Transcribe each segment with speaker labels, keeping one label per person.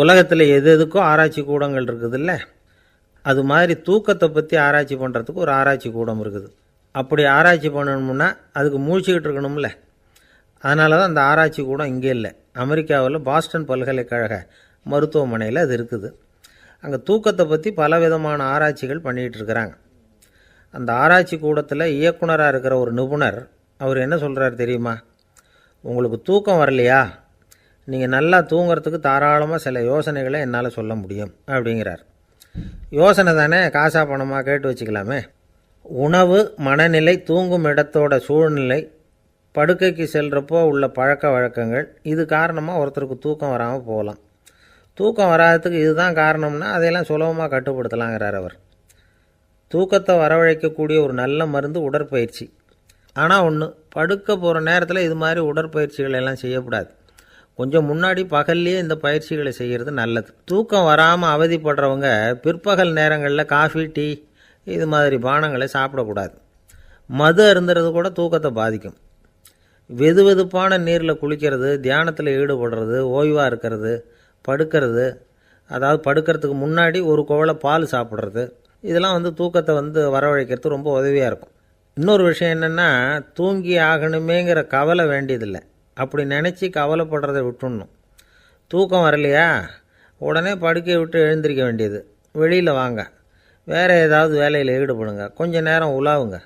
Speaker 1: உலகத்தில் எது எதுக்கும் ஆராய்ச்சி கூடங்கள் இருக்குதுல்ல, அது மாதிரி தூக்கத்தை பற்றி ஆராய்ச்சி பண்ணுறதுக்கு ஒரு ஆராய்ச்சி கூடம் இருக்குது. அப்படி ஆராய்ச்சி பண்ணணும்னா அதுக்கு மூழ்கிக்கிட்டு இருக்கணும்ல. அதனால தான் அந்த ஆராய்ச்சி கூடம் இங்கே இல்லை. அமெரிக்காவில் பாஸ்டன் பல்கலைக்கழக மருத்துவமனையில் அது இருக்குது. அங்கே தூக்கத்தை பற்றி பல விதமான ஆராய்ச்சிகள் பண்ணிகிட்டு இருக்கிறாங்க. அந்த ஆராய்ச்சி கூடத்தில் இயக்குனராக இருக்கிற ஒரு நிபுணர், அவர் என்ன சொல்கிறார் தெரியுமா? உங்களுக்கு தூக்கம் வரலையா, நீங்கள் நல்லா தூங்கிறதுக்கு தாராளமாக சில யோசனைகளை என்னால் சொல்ல முடியும் அப்படிங்கிறார். யோசனை தானே, காசா பணமாக கேட்டு வச்சுக்கலாமே. உணவு, மனநிலை, தூங்கும் இடத்தோட சூழ்நிலை, படுக்கைக்கு செல்கிறப்போ உள்ள பழக்க வழக்கங்கள், இது காரணமாக ஒருத்தருக்கு தூக்கம் வராமல் போகலாம். தூக்கம் வராததுக்கு இதுதான் காரணம்னா அதையெல்லாம் சுலபமாக கட்டுப்படுத்தலாங்கிறார் அவர். தூக்கத்தை வரவழைக்கக்கூடிய ஒரு நல்ல மருந்து உடற்பயிற்சி. ஆனால் ஒன்று, படுக்க போகிற நேரத்தில் இது மாதிரி உடற்பயிற்சிகள் எல்லாம் செய்யக்கூடாது. கொஞ்சம் முன்னாடி பகல்லையே இந்த பயிற்சிகளை செய்கிறது நல்லது. தூக்கம் வராமல் அவதிப்படுறவங்க பிற்பகல் நேரங்களில் காஃபி, டீ இது மாதிரி பானங்களை சாப்பிடக்கூடாது. மது அருந்துறது கூட தூக்கத்தை பாதிக்கும். வெது வெதுப்பான நீரில் குளிக்கிறது, தியானத்தில் ஈடுபடுறது, ஓய்வாக இருக்கிறது, படுக்கிறது, அதாவது படுக்கிறதுக்கு முன்னாடி ஒரு குவளை பால் சாப்பிட்றது, இதெல்லாம் தூக்கத்தை வரவழைக்கிறது ரொம்ப உதவியாக இருக்கும். இன்னொரு விஷயம் என்னென்னா, தூங்கி ஆகணுமேங்கிற கவலை வேண்டியதில்லை. அப்படி நினச்சி கவலைப்படுறதை விட்டுடணும். தூக்கம் வரலையா, உடனே படுக்கையை விட்டு எழுந்திரிக்க வேண்டியது. வெளியில் வாங்க, வேறு ஏதாவது வேலையில் ஈடுபடுங்க, கொஞ்சம் நேரம் உலாவுங்க,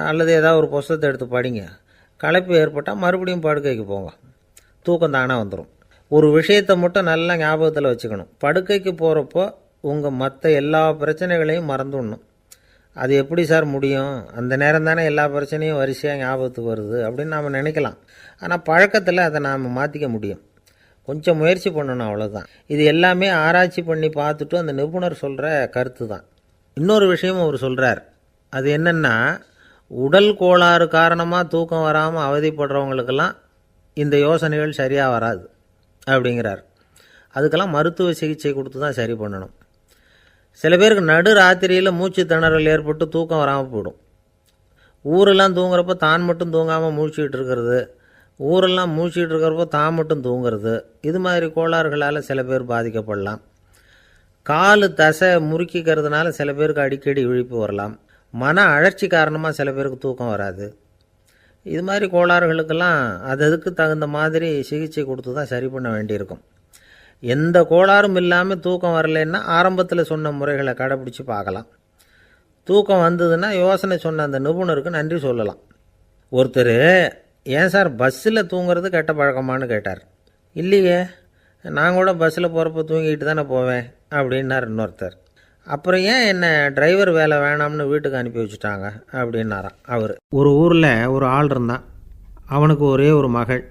Speaker 1: அல்லது ஏதாவது ஒரு புஸ்தகத்தை எடுத்து படிங்க. களைப்பு ஏற்பட்டால் மறுபடியும் படுக்கைக்கு போங்க. தூக்கம் தானே வந்துடும். ஒரு விஷயத்தை மட்டும் நல்லா ஞாபகத்தில் வச்சுக்கணும். படுக்கைக்கு போகிறப்போ உங்கள் மற்ற எல்லா பிரச்சனைகளையும் மறந்துடணும். அது எப்படி சார் முடியும்? அந்த நேரம் தானே எல்லா பிரச்சனையும் வரிசையாக ஞாபகத்துக்கு வருது அப்படின்னு நாம் நினைக்கலாம். ஆனால் பழக்கத்தில் அதை நாம் மாற்றிக்க முடியும். கொஞ்சம் முயற்சி பண்ணணும், அவ்வளோதான். இது எல்லாமே ஆராய்ச்சி பண்ணி பார்த்துட்டு அந்த நிபுணர் சொல்கிற கருத்து தான். இன்னொரு விஷயமும் அவர் சொல்கிறார். அது என்னென்னா, உடல் கோளாறு காரணமாக தூக்கம் வராமல் அவதிப்படுறவங்களுக்கெல்லாம் இந்த யோசனைகள் சரியாக வராது அப்படிங்கிறார். அதுக்கெல்லாம் மருத்துவ சிகிச்சை கொடுத்து தான் சரி பண்ணணும். சில பேருக்கு நடு ராத்திரியில் மூச்சு திணறல் ஏற்பட்டு தூக்கம் வராமல் போயிடும். ஊரெல்லாம் தூங்குறப்போ தான் மட்டும் தூங்காமல் மூழ்கிட்டு இருக்கிறது, ஊரெல்லாம் மூழ்கிட்டு இருக்கிறப்போ தான் மட்டும் தூங்குறது, இது மாதிரி கோளாறுகளால் சில பேர் பாதிக்கப்படலாம். கால் தசை முறுக்கிக்கிறதுனால சில பேருக்கு அடிக்கடி விழிப்பு வரலாம். மன அழற்சி காரணமாக சில பேருக்கு தூக்கம் வராது. இது மாதிரி கோளாறுகளுக்கெல்லாம் அதுக்கு தகுந்த மாதிரி சிகிச்சை கொடுத்து தான் சரி பண்ண வேண்டியிருக்கும். எந்த கோளாறும் இல்லாமல் தூக்கம் வரலைன்னா ஆரம்பத்தில் சொன்ன முறைகளை கடைப்பிடிச்சி பார்க்கலாம். தூக்கம் வந்ததுன்னா யோசனை சொன்ன அந்த நிபுணருக்கு நன்றி சொல்லலாம். ஒருத்தர், ஏன் சார் பஸ்ஸில் தூங்குறது கெட்ட பழக்கமானு கேட்டார். இல்லையே, நான் கூட பஸ்ஸில் போகிறப்ப தூங்கிட்டு தானே போவேன் அப்படின்னார் இன்னொருத்தர். அப்புறம் ஏன் என்ன டிரைவர் வேலை வேணாம்னு வீட்டுக்கு அனுப்பி வச்சுட்டாங்க அப்படின்னாராம் அவர். ஒரு ஊரில் ஒரு ஆள் இருந்தான். அவனுக்கு ஒரே ஒரு மகள்.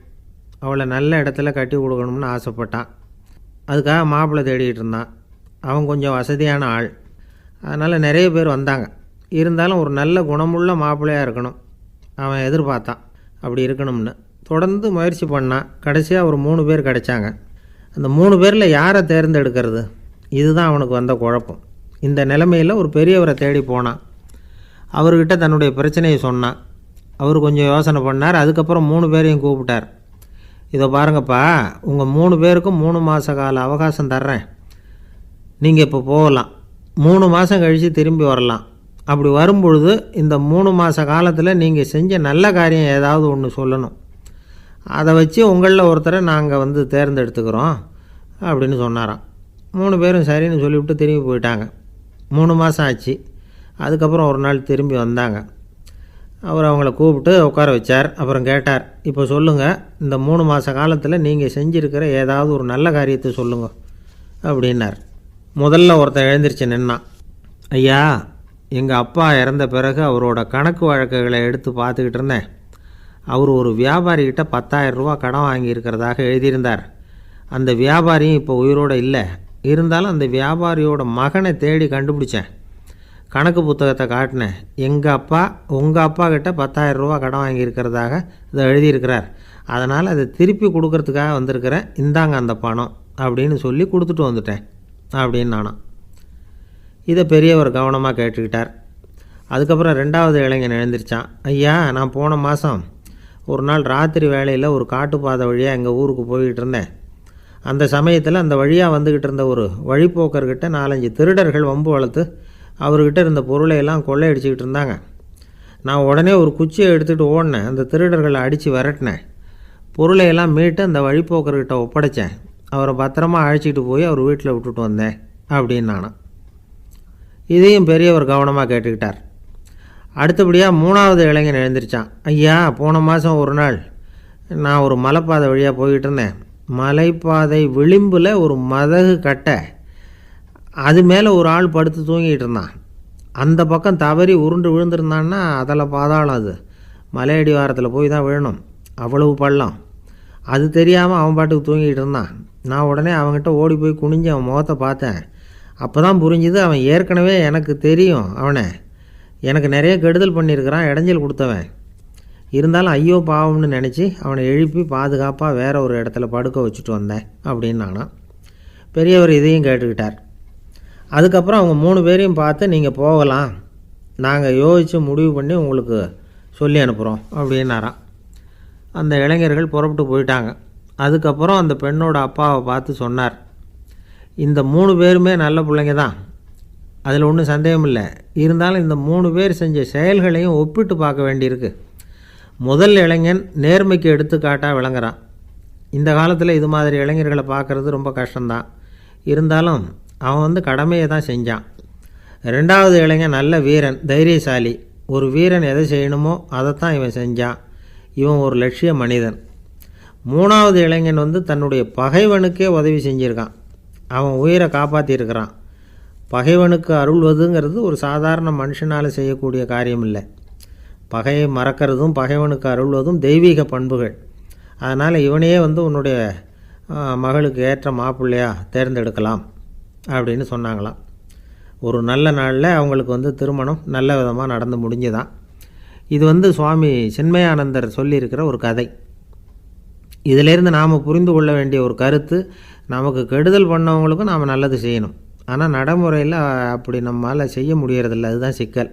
Speaker 1: அவளை நல்ல இடத்துல கட்டி கொடுக்கணும்னு ஆசைப்பட்டான். அதுக்காக மாப்பிள்ளை தேடிகிட்டு இருந்தான். அவன் கொஞ்சம் வசதியான ஆள், அதனால் நிறைய பேர் வந்தாங்க. இருந்தாலும் ஒரு நல்ல குணமுள்ள மாப்பிள்ளையாக இருக்கணும் அவன் எதிர்பார்த்தான். அப்படி இருக்கணும்னு தொடர்ந்து முயற்சி பண்ணான். கடைசியாக ஒரு 3 பேர் கிடைச்சாங்க. அந்த 3 பேரில் யாரை தேர்ந்தெடுக்கிறது, இதுதான் அவனுக்கு வந்த குழப்பம். இந்த நிலைமையில் ஒரு பெரியவரை தேடி போனான். அவர்கிட்ட தன்னுடைய பிரச்சனையை சொன்னான். அவர் கொஞ்சம் யோசனை பண்ணார். அதுக்கப்புறம் 3 பேரையும் கூப்பிட்டார். இதை பாருங்கப்பா, உங்கள் 3 பேருக்கும் 3 மாத கால அவகாசம் தர்றேன். நீங்கள் இப்போ போகலாம். 3 மாதம் கழித்து திரும்பி வரலாம். அப்படி வரும்பொழுது இந்த 3 மாத காலத்தில் நீங்கள் செஞ்ச நல்ல காரியம் ஏதாவது ஒன்று சொல்லணும். அதை வச்சு உங்களில் ஒருத்தரை நாங்கள் தேர்ந்தெடுத்துக்கிறோம் அப்படின்னு சொன்னாராம். 3 பேரும் சரின்னு சொல்லிவிட்டு திரும்பி போயிட்டாங்க. 3 மாதம் ஆச்சு. அதுக்கப்புறம் ஒரு நாள் திரும்பி வந்தாங்க. அவர் அவங்கள கூப்பிட்டு உட்கார வச்சார். அப்புறம் கேட்டார், இப்போ சொல்லுங்கள், இந்த 3 மாத காலத்தில் நீங்கள் செஞ்சுருக்கிற ஏதாவது ஒரு நல்ல காரியத்தை சொல்லுங்க அப்படின்னார். முதல்ல ஒருத்தன் எழுந்திரிச்சு நின்னான். ஐயா, எங்கள் அப்பா இறந்த பிறகு அவரோட கணக்கு வழக்குகளை எடுத்து பார்த்துக்கிட்டு இருந்தேன். அவர் ஒரு வியாபாரிகிட்ட 10,000 ரூபா கடன் வாங்கியிருக்கிறதாக எழுதியிருந்தார். அந்த வியாபாரியும் இப்போ உயிரோடு இல்லை. இருந்தாலும் அந்த வியாபாரியோட மகனை தேடி கண்டுபிடிச்சேன். கணக்கு புத்தகத்தை காட்டினேன். எங்கள் அப்பா உங்கள் அப்பா கிட்ட 10,000 ரூபா கடன் வாங்கியிருக்கிறதாக இதை எழுதியிருக்கிறார். அதனால் அதை திருப்பி கொடுக்கறதுக்காக வந்திருக்கிறேன். இந்தாங்க அந்த பணம் அப்படின்னு சொல்லி கொடுத்துட்டு வந்துட்டேன் அப்படின்னு நானாம். இதை பெரியவர் கவனமாக கேட்டுக்கிட்டார். அதுக்கப்புறம் 2வது இளைஞன் எழுந்திரிச்சான். ஐயா, நான் போன மாதம் ஒரு நாள் ராத்திரி வேளையில் ஒரு காட்டுப்பாதை வழியாக எங்கள் ஊருக்கு போய்கிட்டு இருந்தேன். அந்த சமயத்தில் அந்த வழியாக வந்துக்கிட்டு இருந்த ஒரு வழிப்போக்கர்கிட்ட 4-5 திருடர்கள் வம்பு வளர்த்து அவர்கிட்ட இருந்த பொருளை எல்லாம் கொள்ளையடிச்சிக்கிட்டு இருந்தாங்க. நான் உடனே ஒரு குச்சியை எடுத்துகிட்டு ஓடினேன். அந்த திருடர்களை அடித்து விரட்டினேன். பொருளை எல்லாம் மீட்டு அந்த வழிப்போக்கர்கிட்ட ஒப்படைச்சேன். அவரை பத்திரமா அழைச்சிட்டு போய் அவர் வீட்டில் விட்டுட்டு வந்தேன் அப்படின்னு நானும். இதையும் பெரியவர் கவனமாக கேட்டுக்கிட்டார். அடுத்தபடியாக 3வது இளைஞன் எழுந்திரிச்சான். ஐயா, போன மாதம் ஒரு நாள் நான் ஒரு மலைப்பாதை வழியாக போய்கிட்டு இருந்தேன். மலைப்பாதை விளிம்பில் ஒரு மதகு கட்டை, அது மேலே ஒரு ஆள் படுத்து தூங்கிட்டு இருந்தான். அந்த பக்கம் தவறி உருண்டு விழுந்திருந்தான்னா அதில் பாதாளம். அது மலையடி வாரத்தில் போய் தான் விழணும், அவ்வளவு பள்ளம். அது தெரியாமல் அவன் பாட்டுக்கு தூங்கிட்டு இருந்தான். நான் உடனே அவன்கிட்ட ஓடி போய் குனிஞ்சு அவன் முகத்தை பார்த்தேன். அப்போ தான் புரிஞ்சுது, அவன் ஏற்கனவே எனக்கு தெரியும். அவனை எனக்கு நிறைய கெடுதல் பண்ணியிருக்கிறான், இடைஞ்சல் கொடுத்தவன். இருந்தாலும் ஐயோ பாவம்னு நினச்சி அவனை எழுப்பி பாதுகாப்பாக வேற ஒரு இடத்துல படுக்க வச்சுட்டு வந்தேன் அப்படின்னு நானும். பெரியவர் இதையும் கேட்டுக்கிட்டார். அதுக்கப்புறம் அவங்க 3 பேரையும் பார்த்து, நீங்கள் போகலாம், நாங்கள் யோசித்து முடிவு பண்ணி உங்களுக்கு சொல்லி அனுப்புகிறோம் அப்படின்னாராம். அந்த இளைஞர்கள் புறப்பட்டு போயிட்டாங்க. அதுக்கப்புறம் அந்த பெண்ணோட அப்பாவை பார்த்து சொன்னார், இந்த 3 பேருமே நல்ல பிள்ளைங்க தான், அதில் ஒன்றும் சந்தேகம் இல்லை. இருந்தாலும் இந்த 3 பேர் செஞ்ச செயல்களையும் ஒப்பிட்டு பார்க்க வேண்டியிருக்கு. முதல் இளைஞன் நேர்மைக்கு எடுத்துக்காட்டாக விளங்குறான். இந்த காலத்தில் இது மாதிரி இளைஞர்களை பார்க்குறது ரொம்ப கஷ்டம்தான். இருந்தாலும் அவன் கடமையை தான் செஞ்சான். 2வது இளைஞன் நல்ல வீரன், தைரியசாலி. ஒரு வீரன் எதை செய்யணுமோ அதைத்தான் இவன் செஞ்சான். இவன் ஒரு லட்சிய மனிதன். 3வது இளைஞன் தன்னுடைய பகைவனுக்கே உதவி செஞ்சுருக்கான். அவன் உயிரை காப்பாற்றியிருக்கிறான். பகைவனுக்கு அருள்வதுங்கிறது ஒரு சாதாரண மனுஷனால் செய்யக்கூடிய காரியம் இல்லை. பகையை மறக்கிறதும் பகைவனுக்கு அருள்வதும் தெய்வீக பண்புகள். அதனால் இவனையே உன்னுடைய மகளுக்கு ஏற்ற மாப்பிள்ளையாக தேர்ந்தெடுக்கலாம் அப்படின்னு சொன்னாங்களாம். ஒரு நல்ல நாளில் அவங்களுக்கு திருமணம் நல்ல விதமாக நடந்து முடிஞ்சுதான். இது சுவாமி சின்மயானந்தர் சொல்லியிருக்கிற ஒரு கதை. இதிலேருந்து நாம் புரிந்து கொள்ள வேண்டிய ஒரு கருத்து, நமக்கு கெடுதல் பண்ணவங்களுக்கும் நாம் நல்லது செய்யணும். ஆனால் நடைமுறையில் அப்படி நம்மளால் செய்ய முடியறதில்ல. அதுதான் சிக்கல்.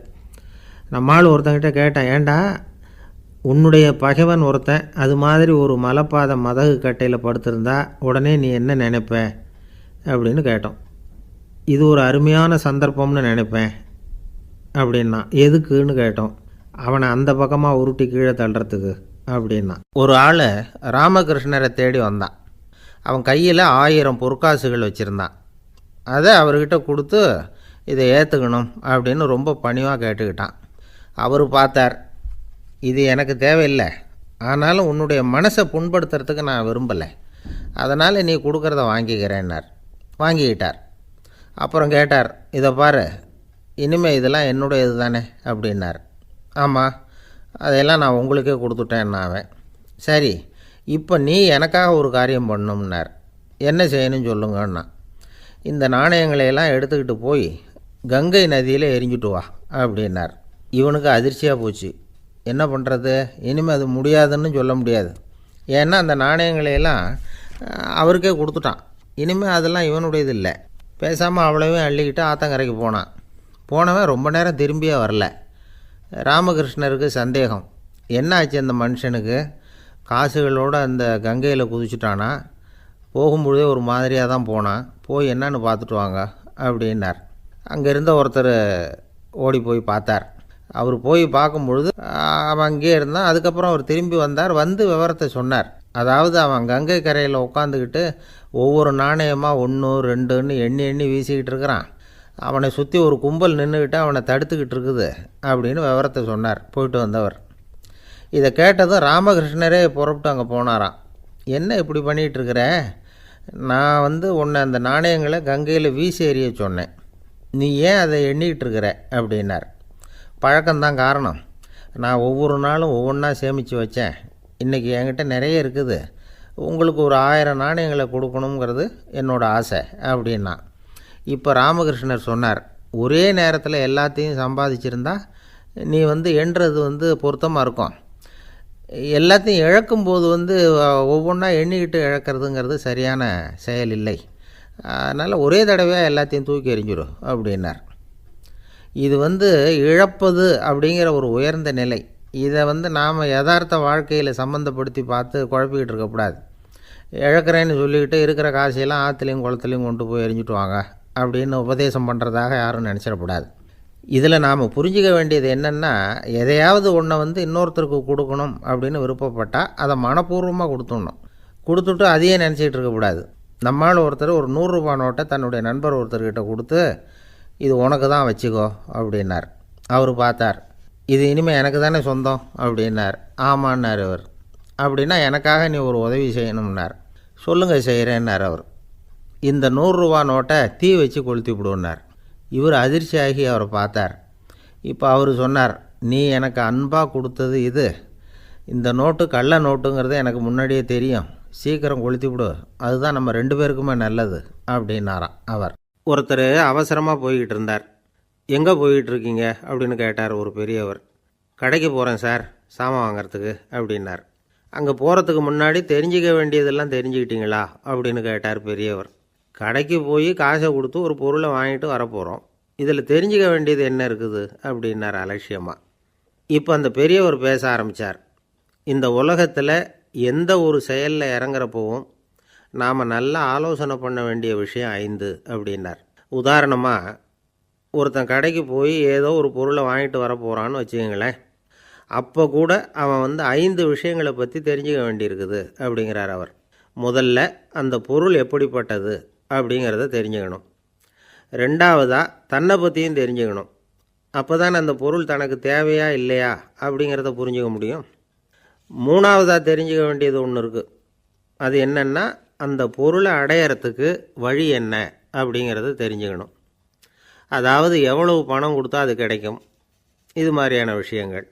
Speaker 1: நம்மால் ஒருத்தங்கிட்ட கேட்டேன், ஏண்டா உன்னுடைய பகைவன் ஒருத்தன் அது மாதிரி ஒரு மலைப்பாதை மதகு கட்டையில் படுத்திருந்தா உடனே நீ என்ன நினைப்ப அப்படின்னு கேட்டோம். இது ஒரு அருமையான சந்தர்ப்பம்னு நினைப்பேன் அப்படின்னா. எதுக்குன்னு கேட்டோம். அவனை அந்த பக்கமாக உருட்டி கீழே தள்ளுறதுக்கு அப்படின்னா. ஒரு ஆள் ராமகிருஷ்ணரை தேடி வந்தான். அவன் கையில் 1000 பொற்காசுகள் வச்சுருந்தான். அதை அவர்கிட்ட கொடுத்து இதை ஏற்றுக்கணும் அப்படின்னு ரொம்ப பணிவாக கேட்டுக்கிட்டான். அவர் பார்த்தார், இது எனக்கு தேவையில்லை, ஆனாலும் உன்னுடைய மனசை புண்படுத்துறதுக்கு நான் விரும்பலை, அதனால் நீ கொடுக்குறத வாங்கிக்கிறேன்னார். வாங்கிக்கிட்டார். அப்புறம் கேட்டார், இதை பாரு, இனிமேல் இதெல்லாம் என்னுடைய இது தானே அப்படின்னார். ஆமாம், அதையெல்லாம் நான் உங்களுக்கே கொடுத்துட்டேன்னா அவன். சரி, இப்போ நீ எனக்காக ஒரு காரியம் பண்ணணும்னார். என்ன செய்யணும்னு சொல்லுங்கன்னா, இந்த நாணயங்களையெல்லாம் எடுத்துக்கிட்டு போய் கங்கை நதியில் எரிஞ்சுட்டு வா அப்படின்னார். இவனுக்கு அதிர்ச்சியாக போச்சு. என்ன பண்ணுறது, இனிமேல் அது முடியாதுன்னு சொல்ல முடியாது. ஏன்னா அந்த நாணயங்களையெல்லாம் அவருக்கே கொடுத்துட்டான். இனிமேல் அதெல்லாம் இவனுடையது இல்லை. பேசாமல் அவ்வளவையும் அள்ளிக்கிட்டு ஆத்தங்கரைக்கு போனான். போனவன் ரொம்ப நேரம் திரும்பியே வரல. ராமகிருஷ்ணருக்கு சந்தேகம், என்ன ஆச்சு அந்த மனுஷனுக்கு, காசுகளோடு அந்த கங்கையில் குதிச்சுட்டானா, போகும்பொழுதே ஒரு மாதிரியாக தான் போனான், போய் என்னன்னு பார்த்துட்டு வாங்க அப்படின்னார். அங்கே இருந்த ஒருத்தர் ஓடி போய் பார்த்தார். அவர் போய் பார்க்கும்பொழுது அவன் அங்கேயே இருந்தான். அதுக்கப்புறம் அவர் திரும்பி வந்தார். வந்து விவரத்தை சொன்னார். அதாவது அவன் கங்கை கரையில் உட்காந்துக்கிட்டு ஒவ்வொரு நாணயமாக 1 2ன்னு எண்ணி எண்ணி வீசிக்கிட்டு இருக்கிறான். அவனை சுற்றி ஒரு கும்பல் நின்றுக்கிட்டு அவனை தடுத்துக்கிட்டு இருக்குது அப்படின்னு விவரத்தை சொன்னார் போயிட்டு வந்தவர். இதை கேட்டதும் ராமகிருஷ்ணரே புறப்பட்டு அங்கே போனாராம். என்ன இப்படி பண்ணிகிட்ருக்கிற, நான் உன்னை அந்த நாணயங்களை கங்கையில் வீசி எறிய சொன்னேன், நீ ஏன் அதை எண்ணிக்கிட்டு இருக்கிற அப்படின்னார். பழக்கம்தான் காரணம், நான் ஒவ்வொரு நாளும் ஒவ்வொன்றா சேமித்து வச்சேன். இன்றைக்கி என்கிட்ட நிறைய இருக்குது, உங்களுக்கு ஒரு 1000 நாணயங்களை கொடுக்கணுங்கிறது என்னோடய ஆசை அப்படின்னா. இப்போ ராமகிருஷ்ணர் சொன்னார், ஒரே நேரத்தில் எல்லாத்தையும் சம்பாதிச்சிருந்தா நீ எண்ணுறது பொருத்தமாக இருக்கும். எல்லாத்தையும் இழக்கும்போது ஒவ்வொன்றா எண்ணிக்கிட்டு இழக்கிறதுங்கிறது சரியான செயல் இல்லை. அதனால் ஒரே தடவையாக எல்லாத்தையும் தூக்கி எறிஞ்சிடும் அப்படின்னார். இது இழப்பது அப்படிங்கிற ஒரு உயர்ந்த நிலை. இதை நாம் யதார்த்த வாழ்க்கையில் சம்மந்தப்படுத்தி பார்த்து குழப்பிக்கிட்டு இருக்கக்கூடாது. இழக்கிறேன்னு சொல்லிக்கிட்டு இருக்கிற காசையெல்லாம் ஆற்றுலையும் குளத்துலையும் கொண்டு போய் எரிஞ்சிட்டு வாங்க அப்படின்னு உபதேசம் பண்ணுறதாக யாரும் நினச்சிடக்கூடாது. இதில் நாம் புரிஞ்சிக்க வேண்டியது என்னென்னா, எதையாவது ஒன்றை இன்னொருத்தருக்கு கொடுக்கணும் அப்படின்னு விருப்பப்பட்டால் அதை மனப்பூர்வமாக கொடுத்துட்டு அதையே நினச்சிக்கிட்டு இருக்கக்கூடாது. நம்மால் ஒருத்தர் ஒரு 100 ரூபா நோட்டை தன்னுடைய நண்பர் ஒருத்தர்கிட்ட கொடுத்து, இது உனக்கு தான் வச்சுக்கோ அப்படின்னார். அவர் பார்த்தார், இது இனிமேல் எனக்கு தானே சொந்தம் அப்படின்னார். ஆமான்னார் அவர். அப்படின்னா எனக்காக நீ ஒரு உதவி செய்யணும்னார். சொல்லுங்கள் செய்கிறேன்னார் அவர். இந்த 100 ரூபா நோட்டை தீ வச்சு கொளுத்தி விடுன்னார். இவர் அதிர்ச்சியாகி அவரை பார்த்தார். இப்போ அவர் சொன்னார், நீ எனக்கு அன்பாக கொடுத்தது இது, இந்த நோட்டு கள்ள நோட்டுங்கிறது எனக்கு முன்னாடியே தெரியும், சீக்கிரம் கொளுத்தி விடு, அதுதான் நம்ம 2 பேருக்குமே நல்லது அப்படின்னாராம் அவர். ஒருத்தர் அவசரமாக போய்கிட்டு இருந்தார். எங்கே போய்கிட்டு இருக்கீங்க அப்படின்னு கேட்டார் ஒரு பெரியவர். கடைக்கு போகிறேன் சார், சாமான் வாங்கிறதுக்கு அப்படின்னார். அங்கே போகிறதுக்கு முன்னாடி தெரிஞ்சிக்க வேண்டியதெல்லாம் தெரிஞ்சுக்கிட்டீங்களா அப்படின்னு கேட்டார் பெரியவர். கடைக்கு போய் காசை கொடுத்து ஒரு பொருளை வாங்கிட்டு வரப்போகிறோம், இதில் தெரிஞ்சிக்க வேண்டியது என்ன இருக்குது அப்படின்னார் அலட்சியமாக. இப்போ அந்த பெரியவர் பேச ஆரம்பித்தார். இந்த உலகத்தில் எந்த ஒரு செயலில் இறங்குறப்போவும் நாம் நல்லா ஆலோசனை பண்ண வேண்டிய விஷயம் 5 அப்படின்னார். உதாரணமாக, ஒருத்தன் கடைக்கு போய் ஏதோ ஒரு பொருளை வாங்கிட்டு வர போகிறான்னு வச்சுக்கங்களேன். அப்போ கூட அவன் 5 விஷயங்களை பற்றி தெரிஞ்சுக்க வேண்டியிருக்குது அப்படிங்கிறார் அவர். முதல்ல அந்த பொருள் எப்படிப்பட்டது அப்படிங்கிறத தெரிஞ்சுக்கணும். 2வதாக தன்னை பற்றியும் தெரிஞ்சுக்கணும். அப்போ தான் அந்த பொருள் தனக்கு தேவையா இல்லையா அப்படிங்கிறத புரிஞ்சுக்க முடியும். 3வதாக தெரிஞ்சுக்க வேண்டியது ஒன்று இருக்குது. அது என்னென்னா, அந்த பொருளை அடையிறதுக்கு வழி என்ன அப்படிங்கிறத தெரிஞ்சுக்கணும். அதாவது எவ்வளவு பணம் கொடுத்தா அது கிடைக்கும், இது மாதிரியான விஷயங்கள்.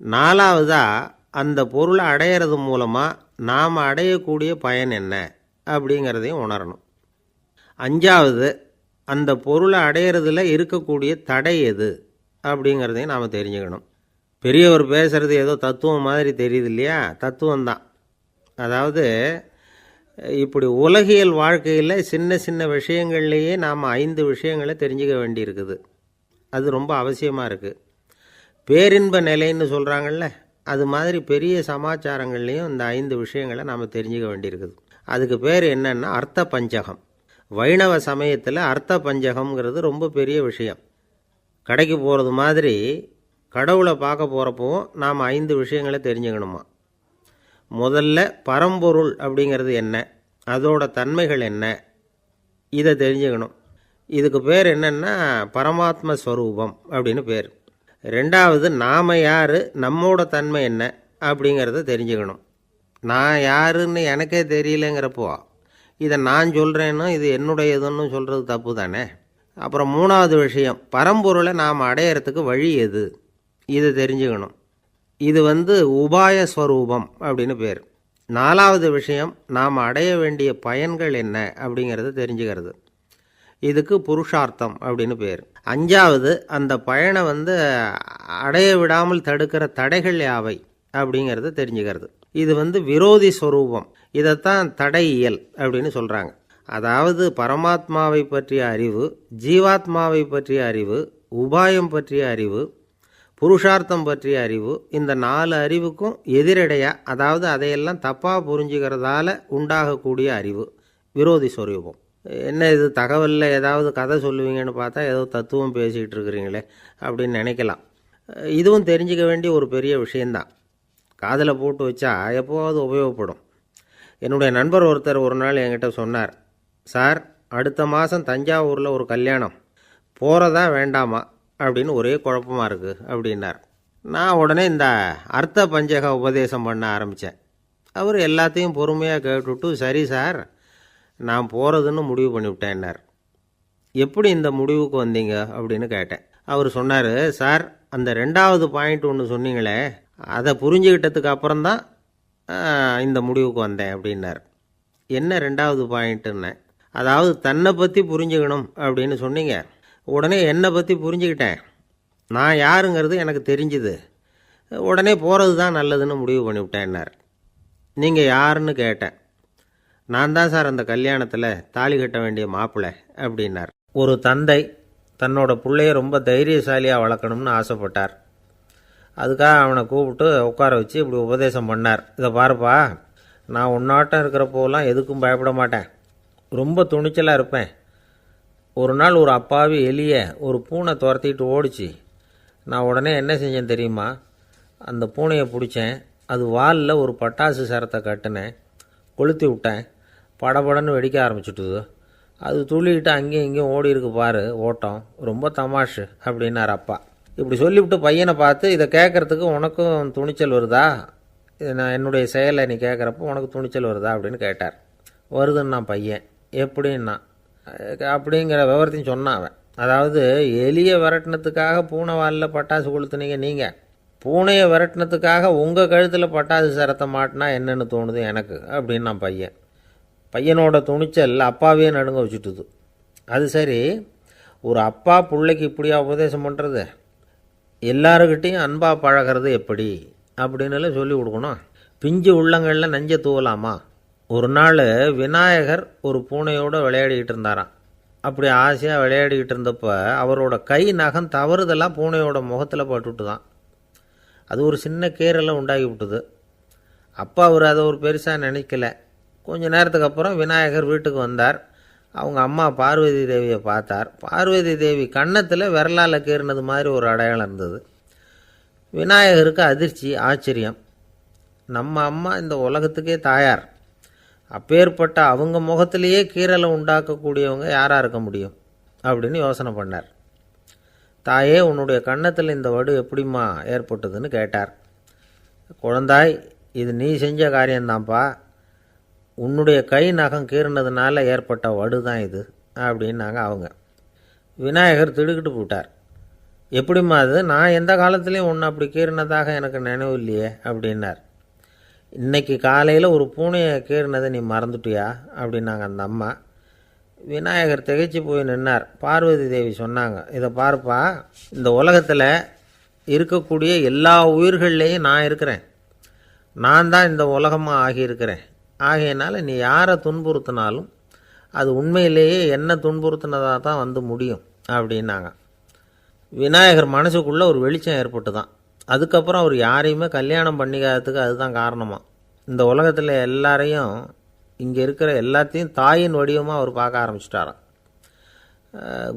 Speaker 1: 4வதாக அந்த பொருளை அடையிறது மூலமாக நாம் அடையக்கூடிய பயன் என்ன அப்படிங்கிறதையும் உணரணும். 5வது, அந்த பொருளை அடையிறதுல இருக்கக்கூடிய தடை எது அப்படிங்கிறதையும் நாம் தெரிஞ்சுக்கணும். பெரியவர் பேசுகிறது ஏதோ தத்துவம் மாதிரி தெரியுது இல்லையா? தத்துவம்தான். அதாவது இப்படி உலகியல் வாழ்க்கையில் சின்ன சின்ன விஷயங்கள்லேயே நாம் 5 விஷயங்களை தெரிஞ்சுக்க வேண்டியிருக்குது. அது ரொம்ப அவசியமாக இருக்குது. பேரின்ப நிலைன்னு சொல்கிறாங்கள்ல, அது மாதிரி பெரிய சமாச்சாரங்கள்லேயும் இந்த 5 விஷயங்களை நாம் தெரிஞ்சுக்க வேண்டியிருக்குது. அதுக்கு பேர் என்னன்னா அர்த்த பஞ்சகம். வைணவ சமயத்தில் அர்த்த பஞ்சகம்ங்கிறது ரொம்ப பெரிய விஷயம். கடைக்கு போகிறது மாதிரி கடவுளை பார்க்க போகிறப்பவும் நாம் 5 விஷயங்களை தெரிஞ்சுக்கணுமா. முதல்ல பரம்பொருள் அப்படிங்கிறது என்ன, அதோட தன்மைகள் என்ன, இதை தெரிஞ்சுக்கணும். இதுக்கு பேர் என்னென்னா பரமாத்ம ஸ்வரூபம் அப்படின்னு பேர். 2வது, நாம் யார், நம்மோட தன்மை என்ன அப்படிங்கிறத தெரிஞ்சுக்கணும். நான் யாருன்னு எனக்கே தெரியலங்கிறப்போ இதை நான் சொல்கிறேன்னு இது என்னுடையதுன்னு சொல்கிறது தப்பு தானே. அப்புறம் 3வது விஷயம், பரம்பொருளை நாம் அடையிறதுக்கு வழி எது, இதை தெரிஞ்சுக்கணும். இது உபாய ஸ்வரூபம் அப்படின்னு பேர். 4வது விஷயம், நாம் அடைய வேண்டிய பயன்கள் என்ன அப்படிங்கிறத தெரிஞ்சுக்கிறது. இதுக்கு புருஷார்த்தம் அப்படின்னு பேர். 5வது, அந்த பயனை அடைய விடாமல் தடுக்கிற தடைகள் யாவை அப்படிங்கிறத தெரிஞ்சுக்கிறது. இது விரோதி ஸ்வரூபம். இதைத்தான் தடையியல் அப்படின்னு சொல்கிறாங்க. அதாவது பரமாத்மாவை பற்றிய அறிவு, ஜீவாத்மாவை பற்றிய அறிவு, உபாயம் பற்றிய அறிவு, புருஷார்த்தம் பற்றிய அறிவு, இந்த 4 அறிவுக்கும் எதிரடையாக, அதாவது அதையெல்லாம் தப்பாக புரிஞ்சுக்கிறதால உண்டாகக்கூடிய அறிவு விரோதி ஸ்வரூபம். என்ன இது தகவலில் ஏதாவது கதை சொல்லுவீங்கன்னு பார்த்தா ஏதோ தத்துவம் பேசிகிட்டு இருக்கிறீங்களே அப்படின்னு நினைக்கலாம். இதுவும் தெரிஞ்சிக்க வேண்டிய ஒரு பெரிய விஷயந்தான். காதில் போட்டு வச்சா எப்போவாவது உபயோகப்படும். என்னுடைய நண்பர் ஒருத்தர் ஒரு நாள் என்கிட்ட சொன்னார், சார் அடுத்த மாதம் தஞ்சாவூரில் ஒரு கல்யாணம், போகிறதா வேண்டாமா அப்படின்னு ஒரே குழப்பமாக இருக்குது அப்படின்னார். நான் உடனே இந்த அர்த்த பஞ்சக உபதேசம் பண்ண ஆரம்பித்தேன். அவர் எல்லாத்தையும் பொறுமையாக கேட்டுவிட்டு, சரி சார் நான் போகிறதுன்னு முடிவு பண்ணிவிட்டேன்னார். எப்படி இந்த முடிவுக்கு வந்தீங்க அப்படின்னு கேட்டேன். அவர் சொன்னார், சார் அந்த 2வது பாயிண்ட் ஒன்று சொன்னீங்களே, அதை புரிஞ்சுக்கிட்டதுக்கு அப்புறம்தான் இந்த முடிவுக்கு வந்தேன் அப்படின்னார். என்ன 2வது பாயிண்ட்டுன்னு? அதாவது தன்னை பற்றி புரிஞ்சுக்கணும் அப்படின்னு சொன்னீங்க, உடனே என்னை பற்றி புரிஞ்சுக்கிட்டேன், நான் யாருங்கிறது எனக்கு தெரிஞ்சுது, உடனே போகிறது தான் நல்லதுன்னு முடிவு பண்ணிவிட்டேன்னார். நீங்கள் யாருன்னு கேட்டேன். நான் தான் சார் அந்த கல்யாணத்தில் தாலி கட்ட வேண்டிய மாப்பிள்ளை அப்படின்னார். ஒரு தந்தை தன்னோட பிள்ளைய ரொம்ப தைரியசாலியாக வளர்க்கணும்னு ஆசைப்பட்டார். அதுக்காக அவனை கூப்பிட்டு உட்கார வச்சு இப்படி உபதேசம் பண்ணார். இதை பாருப்பா, நான் உன்னாட்டம் இருக்கிறப்போலாம் எதுக்கும் பயப்பட மாட்டேன், ரொம்ப துணிச்சலாக இருப்பேன். ஒரு நாள் ஒரு அப்பாவி எலியை ஒரு பூனை துரத்திட்டு ஓடிச்சு. நான் உடனே என்ன செஞ்சேன் தெரியுமா? அந்த பூனையை பிடிச்சேன், அது வாலில் ஒரு பட்டாசு சரத்தை கட்டினேன், கொளுத்தி விட்டேன், படபடன்னு வெடிக்க ஆரம்பிச்சுட்டுது. அது துள்ளிக்கிட்டு அங்கேயும் இங்கேயும் ஓடி இருக்கு பாரு ஓட்டம், ரொம்ப தமாஷு அப்படின்னார் அப்பா. இப்படி சொல்லிவிட்டு பையனை பார்த்து, இதை கேட்குறதுக்கு உனக்கும் துணிச்சல் வருதா, நான் என்னுடைய செயலை நீ கேட்குறப்போ உனக்கு துணிச்சல் வருதா அப்படின்னு கேட்டார். வருதுன்னா பையன். எப்படின்னா அப்படிங்கிற விவரத்தையும் சொன்னான் அவன். அதாவது எலியை விரட்டினத்துக்காக பூனை வாலில் பட்டாசு கொளுத்துனீங்க நீங்கள், பூனையை விரட்டினத்துக்காக உங்கள் கழுத்தில் பட்டாசு சரத்தை மாட்டினா என்னென்னு தோணுது எனக்கு அப்படின்னா பையன். பையனோட துணிச்சல் அப்பாவே நடுங்க வச்சுட்டுது. அது சரி, ஒரு அப்பா பிள்ளைக்கு இப்படியா உபதேசம் பண்ணுறது? எல்லாருக்கிட்டையும் அன்பாக பழகிறது எப்படி அப்படின்னு சொல்லி கொடுக்கணும். பிஞ்சு உள்ளங்களில் நஞ்சை தூவலாமா? ஒரு நாள் விநாயகர் ஒரு பூனையோடு விளையாடிக்கிட்டு இருந்தாராம். அப்படி ஆசையாக விளையாடிக்கிட்டு இருந்தப்போ அவரோட கை நகம் தவறுதெல்லாம் பூனையோட முகத்தில் பட்டுட்டு தான். அது ஒரு சின்ன கீறலை உண்டாகி விட்டுது. அப்பா அவர் அதை ஒரு பெருசாக நினைக்கல. கொஞ்ச நேரத்துக்கு அப்புறம் விநாயகர் வீட்டுக்கு வந்தார். அவங்க அம்மா பார்வதி தேவியை பார்த்தார். பார்வதி தேவி கன்னத்தில் விரலால் கீறினது மாதிரி ஒரு அடையாளம் இருந்தது. விநாயகருக்கு அதிர்ச்சி, ஆச்சரியம். நம்ம அம்மா இந்த உலகத்துக்கே தாயார், அப்பேற்பட்ட அவங்க முகத்திலேயே கீறலை உண்டாக்கக்கூடியவங்க யாராக இருக்க முடியும் அப்படின்னு யோசனை பண்ணார். தாயே, உன்னுடைய கன்னத்தில் இந்த வடு எப்படிம்மா ஏற்பட்டதுன்னு கேட்டார். குழந்தாய், இது நீ செஞ்ச காரியம்தான்ப்பா, உன்னுடைய கை நகம் கீறினதுனால ஏற்பட்ட வடு தான் இது அப்படின்னாங்க அவங்க. விநாயகர் திடுக்கிட்டு போட்டார். எப்படிம்மா அது? நான் எந்த காலத்துலேயும் ஒன்று அப்படி கீறினதாக எனக்கு நினைவு இல்லையே அப்படின்னார். இன்னைக்கு காலையில் ஒரு பூனையை கீறினதை நீ மறந்துட்டியா அப்படின்னாங்க அந்த அம்மா. விநாயகர் திகைச்சு போய் நின்னார். பார்வதி தேவி சொன்னாங்க, இதை பார்ப்பா, இந்த உலகத்தில் இருக்கக்கூடிய எல்லா உயிர்கள்லேயும் நான் இருக்கிறேன், நான் தான் இந்த உலகமாக ஆகியிருக்கிறேன். ஆகையினால நீ யாரை துன்புறுத்தினாலும் அது உண்மையிலேயே என்ன துன்புறுத்தினதாக தான் வந்து முடியும் அப்படின்னாங்க. விநாயகர் மனசுக்குள்ளே ஒரு வெளிச்சம் ஏற்பட்டு தான். அதுக்கப்புறம் அவர் யாரையுமே கல்யாணம் பண்ணிக்காததுக்கு அதுதான் காரணமாக. இந்த உலகத்தில் எல்லாரையும், இங்கே இருக்கிற எல்லாத்தையும் தாயின் வடிவமாக அவர் பார்க்க ஆரம்பிச்சிட்டாராம்.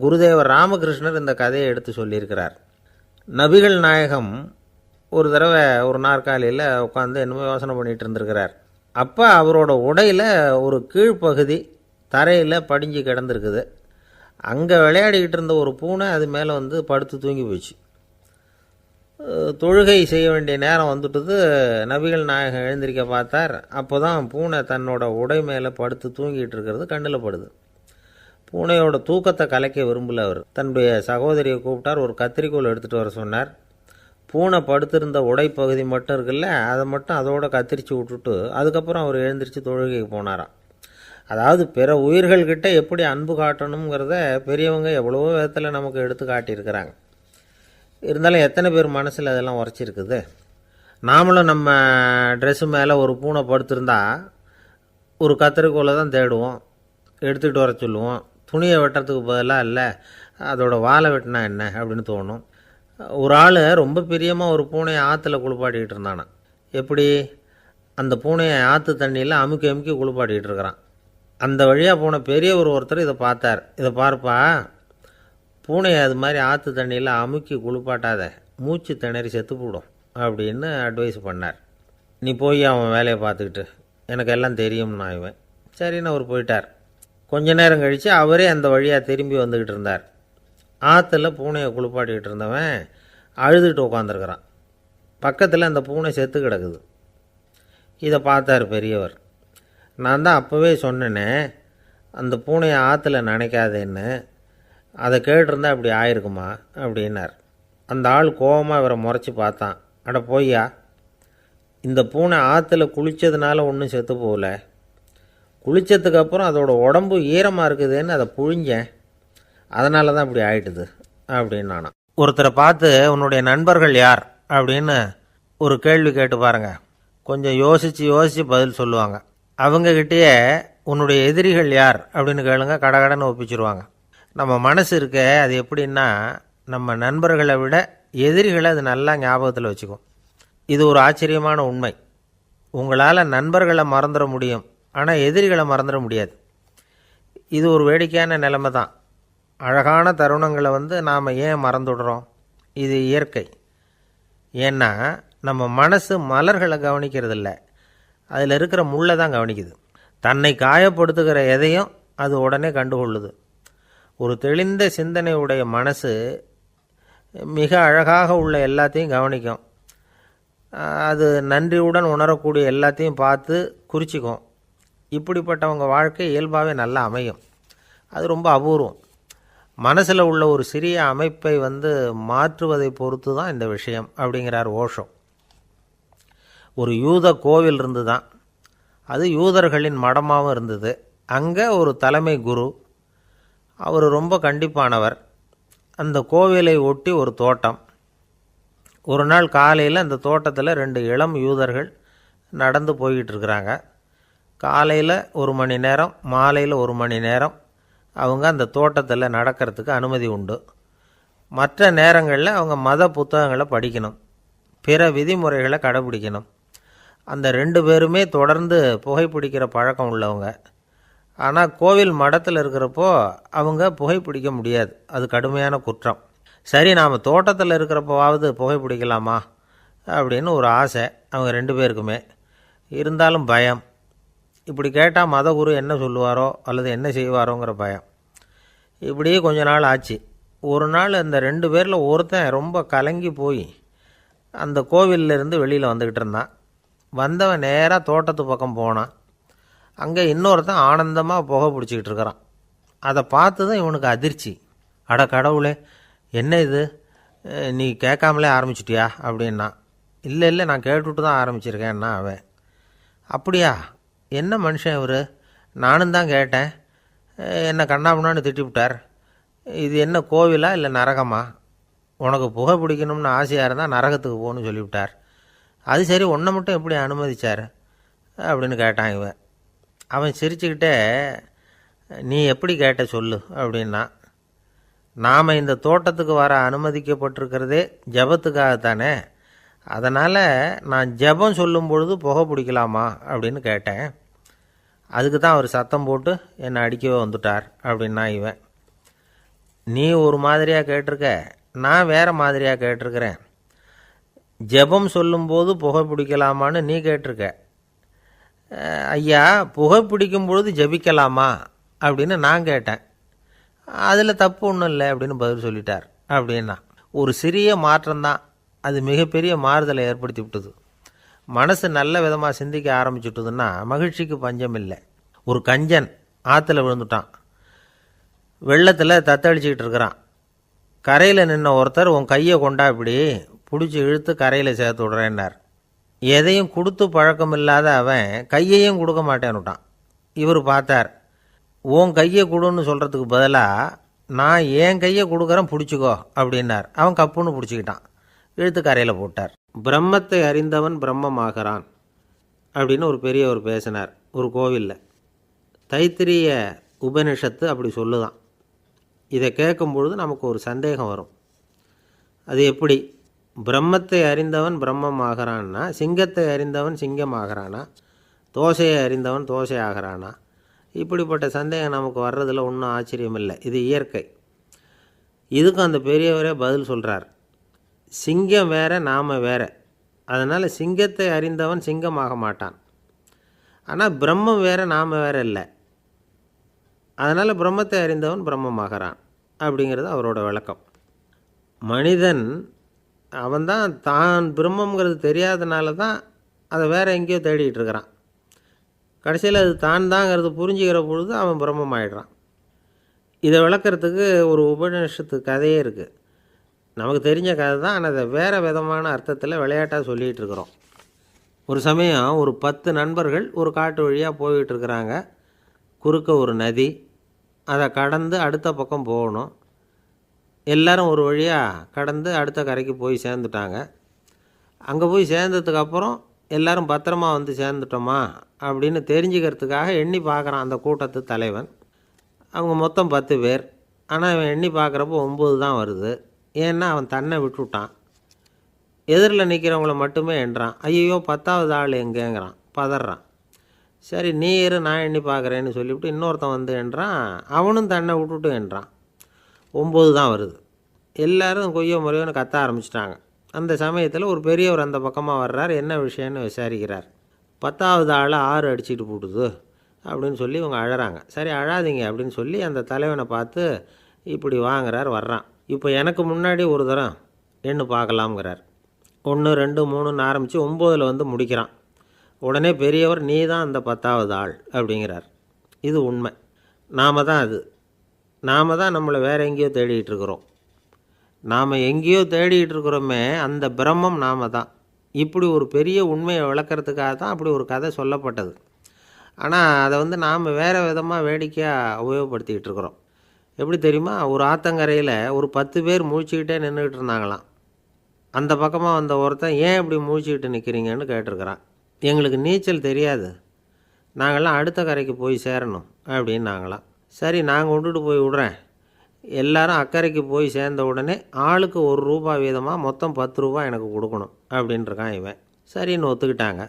Speaker 1: குருதேவர் ராமகிருஷ்ணர் இந்த கதையை எடுத்து சொல்லியிருக்கிறார். நபிகள் நாயகம் ஒரு தடவை ஒரு நாற்காலியில் உட்காந்து என்னமோ யோசனை பண்ணிகிட்டு இருந்திருக்கிறார். அப்போ அவரோட உடையில் ஒரு கீழ்ப்பகுதி தரையில் படிஞ்சு கிடந்திருக்குது. அங்கே விளையாடிக்கிட்டு இருந்த ஒரு பூனை அது மேலே வந்து படுத்து தூங்கி போச்சு. தொழுகை செய்ய வேண்டிய நேரம் வந்துட்டுது. நபிகள் நாயகம் எழுந்திருக்க பார்த்தார். அப்போ தான் பூனை தன்னோட உடை மேலே படுத்து தூங்கிட்டு இருக்கிறது கண்ணில் படுது. பூனையோட தூக்கத்தை கலைக்க விரும்பல அவர். தன்னுடைய சகோதரியை கூப்பிட்டார். ஒரு கத்திரிக்கோள் எடுத்துகிட்டு வர சொன்னார். பூனை படுத்திருந்த உடைப்பகுதி மட்டும் இருக்குல்ல, அதை மட்டும் அதோட கத்திரிச்சு விட்டுட்டு அதுக்கப்புறம் அவர் எழுந்திரிச்சு தொழுகைக்கு போனாராம். அதாவது பிற உயிர்கள்கிட்ட எப்படி அன்பு காட்டணுங்கிறத பெரியவங்க எவ்வளவோ விதத்தில் நமக்கு எடுத்து காட்டியிருக்கிறாங்க. இருந்தாலும் எத்தனை பேர் மனசில் அதெல்லாம் உரைச்சிருக்குது? நாமளும் நம்ம ட்ரெஸ்ஸு மேலே ஒரு பூனை படுத்திருந்தா ஒரு கத்திரிக்கோலை தான் தேடுவோம், எடுத்துக்கிட்டு வர சொல்லுவோம். துணியை வெட்டுறதுக்கு பதிலாக இல்லை அதோட வாழை வெட்டினா என்ன அப்படின்னு தோணும். ஒரு ஆள் ரொம்ப பிரியமாக ஒரு பூனையை ஆற்றுல குளிப்பாட்டிக்கிட்டு இருந்தானா. எப்படி? அந்த பூனையை ஆற்று தண்ணியில் அமுக்கி அமுக்கி குளிப்பாட்டிக்கிட்டு இருக்கிறான். அந்த வழியாக போன பெரியவர் ஒருத்தர் இதை பார்த்தார். இதை பார்ப்பா, பூனையை அது மாதிரி ஆற்று தண்ணியில் அமுக்கி குளிப்பாட்டாத, மூச்சு திணறி செத்து போடும் அப்படின்னு அட்வைஸ் பண்ணார். நீ போய் அவன் வேலையை பார்த்துக்கிட்டு, எனக்கு எல்லாம் தெரியும்னா இவன். சரின்னு அவர் போயிட்டார். கொஞ்ச நேரம் கழித்து அவரே அந்த வழியாக திரும்பி வந்துக்கிட்டு இருந்தார். ஆற்றுல பூனையை குளிப்பாட்டிக்கிட்டு இருந்தவன் அழுதுகிட்டு உட்காந்துருக்கிறான். பக்கத்தில் அந்த பூனை செத்து கிடக்குது. இதை பார்த்தார் பெரியவர். நான் தான் அப்போவே சொன்னேனே அந்த பூனையை ஆற்றுல நினைக்காதேன்னு, அதை கேட்டிருந்தா அப்படி ஆயிருக்குமா அப்படின்னார். அந்த ஆள் கோபமாக இவரை முறைச்சி பார்த்தான். அட போய்யா, இந்த பூனை ஆற்றுல குளித்ததுனால ஒன்றும் செத்து போகல, குளித்ததுக்கப்புறம் அதோட உடம்பு ஈரமாக இருக்குதுன்னு அதை புழிஞ்சேன், அதனால தான் இப்படி ஆயிட்டுது அப்படின்னு நானாம். ஒருத்தரை பார்த்து உன்னுடைய நண்பர்கள் யார் அப்படின்னு ஒரு கேள்வி கேட்டு பாருங்க. கொஞ்சம் யோசித்து பதில் சொல்லுவாங்க. அவங்கக்கிட்டேயே உன்னுடைய எதிரிகள் யார் அப்படின்னு கேளுங்க, கடகடன்னு ஒப்பிச்சிருவாங்க. நம்ம மனசு இருக்க அது எப்படின்னா, நம்ம நண்பர்களை விட எதிரிகளை அது நல்லா ஞாபகத்தில் வச்சுக்கும். இது ஒரு ஆச்சரியமான உண்மை. உங்களால் நண்பர்களை மறந்துட முடியும், ஆனால் எதிரிகளை மறந்துட முடியாது. இது ஒரு வேடிக்கையான நிலைமை தான். அழகான தருணங்களை நாம் ஏன் மறந்துடுறோம்? இது இயற்கை. ஏன்னா நம்ம மனசு மலர்களை கவனிக்கிறதில்ல, அதில் இருக்கிற முள்ளை தான் கவனிக்குது. தன்னை காயப்படுத்துகிற எதையும் அது உடனே கண்டுகொள்ளுது. ஒரு தெளிந்த சிந்தனையுடைய மனசு மிக அழகாக உள்ள எல்லாத்தையும் கவனிக்கும். அது நன்றியுடன் உணரக்கூடிய எல்லாத்தையும் பார்த்து குறிச்சிக்கும். இப்படிப்பட்டவங்க வாழ்க்கை இயல்பாகவே நல்லா அமையும். அது ரொம்ப அபூர்வம். மனசில் உள்ள ஒரு சிறிய அமைப்பை மாற்றுவதை பொறுத்து தான் இந்த விஷயம் அப்படிங்கிறார் ஓஷோ. ஒரு யூத கோவில் இருந்து தான், அது யூதர்களின் மடமாகவும் இருந்தது. அங்கே ஒரு தலைமை குரு, அவர் ரொம்ப கண்டிப்பானவர். அந்த கோவிலை ஒட்டி ஒரு தோட்டம். ஒரு நாள் காலையில் அந்த தோட்டத்தில் 2 இளம் யூதர்கள் நடந்து போய்கிட்டு இருக்கிறாங்க. காலையில் 1 மணி நேரம், மாலையில் 1 மணி நேரம் அவங்க அந்த தோட்டத்தில் நடக்கிறதுக்கு அனுமதி உண்டு. மற்ற நேரங்களில் அவங்க மத புத்தகங்களை படிக்கணும், பிற விதிமுறைகளை கடைபிடிக்கணும். அந்த 2 பேருமே தொடர்ந்து புகைப்பிடிக்கிற பழக்கம் உள்ளவங்க. ஆனால் கோவில் மடத்தில் இருக்கிறப்போ அவங்க புகைப்பிடிக்க முடியாது, அது கடுமையான குற்றம். சரி, நாம் தோட்டத்தில் இருக்கிறப்போவாவது புகைப்பிடிக்கலாமா அப்படின்னு ஒரு ஆசை அவங்க 2 பேருக்குமே. இருந்தாலும் பயம். இப்படி கேட்டால் மதகுரு என்ன சொல்லுவாரோ அல்லது என்ன செய்வாரோங்கிற பயம். இப்படியே கொஞ்ச நாள் ஆச்சு. ஒரு நாள் அந்த 2 பேரில் ஒருத்தன் ரொம்ப கலங்கி போய் அந்த கோவிலிருந்து வெளியில் வந்துக்கிட்டு இருந்தான். வந்தவன் நேராக தோட்டத்து பக்கம் போனான். அங்கே இன்னொருத்தன் ஆனந்தமாக புகை பிடிச்சிக்கிட்டு இருக்கிறான். அதை பார்த்து தான் இவனுக்கு அதிர்ச்சி. அட கடவுளே, என்ன இது, நீ கேட்காமலே ஆரம்பிச்சிட்டியா அப்படின்னா. இல்லை இல்லை, நான் கேட்டுவிட்டு தான் ஆரம்பிச்சிருக்கேன்னா அவன். அப்படியா, என்ன மனுஷன் இவர், நானும் தான் கேட்டேன், என்ன கண்ணாபுண்ணான்னு திட்டிவிட்டார். இது என்ன கோவிலா இல்லை நரகமா? உனக்கு புகை பிடிக்கணும்னு ஆசையாக இருந்தால் நரகத்துக்கு போகணும்னு சொல்லிவிட்டார். அது சரி, உன்னை மட்டும் எப்படி அனுமதிச்சார் அப்படின்னு கேட்டான் இவன். அவன் சிரிச்சுக்கிட்டே, நீ எப்படி கேட்ட சொல்லு அப்படின்னா. நாம் இந்த தோட்டத்துக்கு வர அனுமதிக்கப்பட்டிருக்கிறதே ஜபத்துக்காகத்தானே, அதனால் நான் ஜபம் சொல்லும் பொழுது புகை பிடிக்கலாமா அப்படின்னு கேட்டேன். அதுக்கு தான் அவர் சத்தம் போட்டு என்னை அடிக்கவே வந்துட்டார் அப்படின்னா இவன். நீ ஒரு மாதிரியாக கேட்டிருக்க, நான் வேறு மாதிரியாக கேட்டிருக்கிறேன். ஜபம் சொல்லும்போது புகை பிடிக்கலாமான்னு நீ கேட்டிருக்க. ஐயா, புகை பிடிக்கும் பொழுது ஜபிக்கலாமா அப்படின்னு நான் கேட்டேன். அதில் தப்பு ஒன்றும் இல்லை அப்படின்னு பதில் சொல்லிட்டார் அப்படின்னா. ஒரு சிறிய மாற்றம்தான் அது மிகப்பெரிய மாறுதலை ஏற்படுத்தி விட்டது. மனசு நல்ல விதமாக சிந்திக்க ஆரம்பிச்சுட்டுதுன்னா மகிழ்ச்சிக்கு பஞ்சம் இல்லை. ஒரு கஞ்சன் ஆற்றுல விழுந்துட்டான். வெள்ளத்தில் தத்தளிச்சிக்கிட்டு இருக்கிறான். கரையில் நின்ன ஒருத்தர், உன் கையை கொண்டா இப்படி பிடிச்சி இழுத்து கரையில் சேர்த்து விடுறேன்னார். எதையும் கொடுத்து பழக்கம் இல்லாத அவன் கையையும் கொடுக்க மாட்டேன்னுட்டான். இவர் பார்த்தார், உன் கையை கொடுன்னு சொல்கிறதுக்கு பதிலாக நான் என் கையை கொடுக்குறேன் பிடிச்சிக்கோ அப்படின்னார். அவன் கப்புன்னு பிடிச்சிக்கிட்டான், இழுத்து கரையில் போட்டார். பிரம்மத்தை அறிந்தவன் பிரம்மமாகிறான் அப்படின்னு ஒரு பெரியவர் பேசினார் ஒரு கோவிலில். தைத்திரிய உபனிஷத்து அப்படி சொல்லுதான். இதை கேட்கும்பொழுது நமக்கு ஒரு சந்தேகம் வரும். அது எப்படி? பிரம்மத்தை அறிந்தவன் பிரம்மம் ஆகிறான்னா, சிங்கத்தை அறிந்தவன் சிங்கம் ஆகிறானா, தோசையை அறிந்தவன் தோசை ஆகிறானா? இப்படிப்பட்ட சந்தேகம் நமக்கு வர்றதில் ஒன்றும் ஆச்சரியம் இல்லை, இது இயற்கை. இதுக்கும் அந்த பெரியவரே பதில் சொல்கிறார். சிங்கம் வேற, நாம் வேற. அதனால் சிங்கத்தை அறிந்தவன் சிங்கமாக மாட்டான். ஆனால் பிரம்மம் வேற, நாம் வேற இல்லை. அதனால் பிரம்மத்தை அறிந்தவன் பிரம்மமாகிறான் அப்படிங்கிறது அவரோட விளக்கம். மனிதன் அவன்தான் தான் பிரம்மங்கிறது தெரியாதனால தான் அதை வேற எங்கேயோ தேடிகிட்டு இருக்கிறான். கடைசியில் அது தான் தாங்கிறது புரிஞ்சுக்கிற பொழுது அவன் பிரம்மம் ஆகிடுறான். இதை விளக்கிறதுக்கு ஒரு உபநிஷத்து கதையே இருக்குது. நமக்கு தெரிஞ்ச கதை தான், ஆனால் அதை வேறு விதமான அர்த்தத்தில் விளையாட்டாக சொல்லிகிட்டு இருக்கிறோம். ஒரு சமயம் ஒரு 10 நண்பர்கள் ஒரு காட்டு வழியாக போய்கிட்டு இருக்கிறாங்க. குறுக்க ஒரு நதி, அதை கடந்து அடுத்த பக்கம் போகணும். எல்லோரும் ஒரு வழியாக கடந்து அடுத்த கரைக்கு போய் சேர்ந்துட்டாங்க. அங்கே போய் சேர்ந்ததுக்கப்புறம் எல்லோரும் பத்திரமா வந்து சேர்ந்துட்டோமா அப்படின்னு தெரிஞ்சுக்கிறதுக்காக எண்ணி பார்க்குறான் அந்த கூட்டத்து தலைவன். அவங்க மொத்தம் 10 பேர். ஆனால் அவன் எண்ணி பார்க்குறப்போ 9 தான் வருது. ஏன்னா அவன் தன்னை விட்டுவிட்டான். எதிரில் நிற்கிறவங்கள மட்டுமே எண்ணுறான். ஐயோ 10வது ஆள் எங்கேங்கிறான். பதறான். சரி நீ இரு நான் எண்ணி பார்க்குறேன்னு சொல்லிவிட்டு இன்னொருத்தன் வந்து என்றான். அவனும் தன்னை விட்டுட்டு என்றான். 9 தான் வருது. எல்லோரும் கொய்யோ முறையோன்னு கத்த ஆரம்பிச்சிட்டாங்க. அந்த சமயத்தில் ஒரு பெரியவர் அந்த பக்கமாக வர்றார். என்ன விஷயம்னு விசாரிக்கிறார். 10வது ஆள் 6 அடிச்சுட்டு போட்டுது அப்படின்னு சொல்லி இவங்க அழறாங்க. சரி அழாதீங்க அப்படின்னு சொல்லி அந்த தலைவனை பார்த்து இப்படி வாங்குறார். வர்றான். இப்போ எனக்கு முன்னாடி ஒரு தரம் எண்ணு பார்க்கலாம்ங்கிறார். 1 2 3ன்னு ஆரம்பித்து 9ல் வந்து முடிக்கிறான். உடனே பெரியவர் நீ தான் அந்த 10வது ஆள் அப்படிங்கிறார். இது உண்மை. நாம் தான் நம்மளை வேறு எங்கேயோ தேடிகிட்டு இருக்கிறோம். நாம் எங்கேயோ தேடிகிட்டு இருக்கிறோமே அந்த பிரம்மம் நாம் தான். இப்படி ஒரு பெரிய உண்மையை விளக்கிறதுக்காக தான் அப்படி ஒரு கதை சொல்லப்பட்டது. ஆனால் அதை வந்து நாம் வேறு விதமாக வேடிக்கையாக உபயோகப்படுத்திக்கிட்டு இருக்கிறோம். எப்படி தெரியுமா? ஒரு ஆத்தங்கரையில் ஒரு 10 பேர் முழிச்சுக்கிட்டே நின்றுக்கிட்டு இருந்தாங்களாம். அந்த பக்கமாக வந்த ஒருத்தன் ஏன் இப்படி முழிச்சுக்கிட்டு நிற்கிறீங்கன்னு கேட்டிருக்கிறான். எங்களுக்கு நீச்சல் தெரியாது, நாங்கள்லாம் அடுத்த கரைக்கு போய் சேரணும் அப்படின்னு நாங்களாம். சரி நான் கொண்டுட்டு போய் விடுறேன். எல்லாரும் அக்கறைக்கு போய் சேர்ந்த உடனே ஆளுக்கு ₹1 வீதமாக மொத்தம் ₹10 எனக்கு கொடுக்கணும் அப்படின்ட்டுருக்கான் இவன். சரின்னு ஒத்துக்கிட்டாங்க.